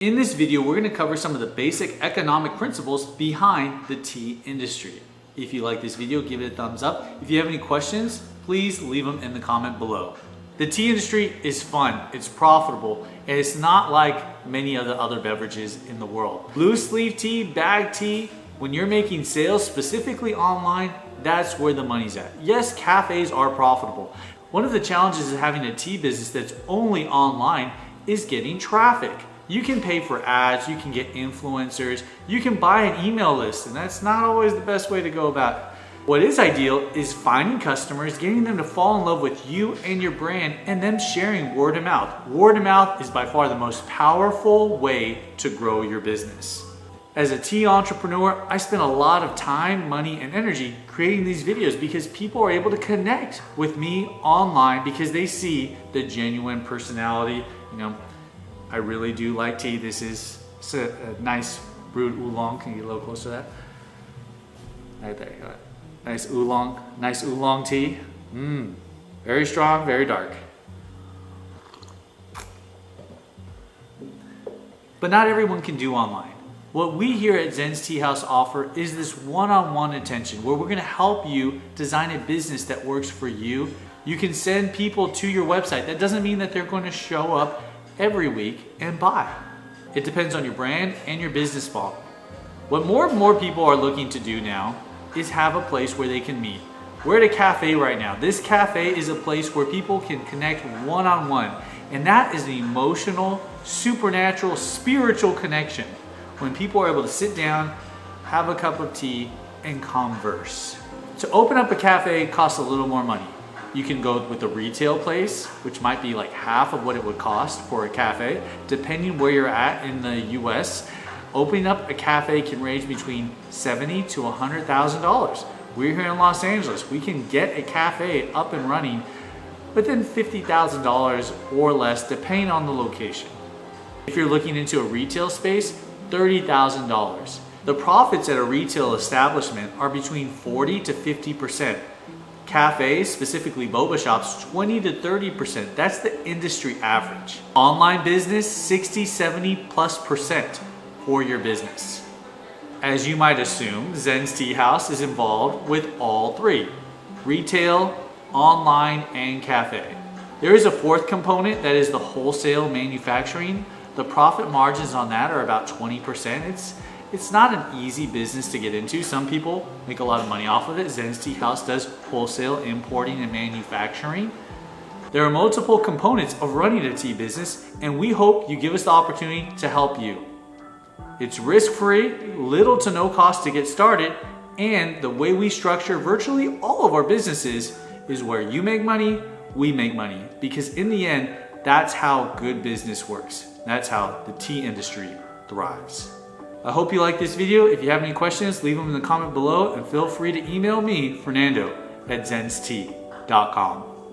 In this video, we're going to cover some of the basic economic principles behind the tea industry. If you like this video, give it a thumbs up. If you have any questions, please leave them in the comment below. The tea industry is fun, it's profitable, and it's not like many of the other beverages in the world. Blue sleeve tea, bag tea, when you're making sales specifically online, that's where the money's at. Yes, cafes are profitable. One of the challenges of having a tea business that's only online is getting traffic. You can pay for ads, you can get influencers, you can buy an email list, and that's not always the best way to go about it. What is ideal is finding customers, getting them to fall in love with you and your brand, and them sharing word of mouth. Word of mouth is by far the most powerful way to grow your business. As a tea entrepreneur, I spend a lot of time, money, and energy creating these videos because people are able to connect with me online because they see the genuine personality. I really do like tea. This is a nice brewed oolong. Can you get a little closer to that? Right there, got it. Nice oolong tea. Very strong, very dark. But not everyone can do online. What we here at Zen's Tea House offer is this one-on-one attention where we're gonna help you design a business that works for you. You can send people to your website. That doesn't mean that they're going to show up every week and buy. It depends on your brand and your business model. What more and more people are looking to do now is have a place where they can meet. We're at a cafe right now. This cafe is a place where people can connect one-on-one, and that is an emotional, supernatural, spiritual connection when people are able to sit down, have a cup of tea, and converse. To open up a cafe costs a little more money. You can go with a retail place, which might be like half of what it would cost for a cafe, depending where you're at in the US. Opening up a cafe can range between $70,000 to $100,000. We're here in Los Angeles. We can get a cafe up and running within $50,000 or less, depending on the location. If you're looking into a retail space, $30,000. The profits at a retail establishment are between 40 to 50%. Cafes, specifically boba shops, 20 to 30%. That's the industry average. Online business, 60, 70+% for your business. As you might assume, Zen's Tea House is involved with all three: retail, online, and cafe. There is a fourth component that is the wholesale manufacturing. The profit margins on that are about 20%. It's not an easy business to get into. Some people make a lot of money off of it. Zen's Tea House does wholesale importing and manufacturing. There are multiple components of running a tea business, and we hope you give us the opportunity to help you. It's risk-free, little to no cost to get started, and the way we structure virtually all of our businesses is where you make money, we make money. Because in the end, that's how good business works. That's how the tea industry thrives. I hope you like this video. If you have any questions, leave them in the comment below and feel free to email me, Fernando, at zenstea.com.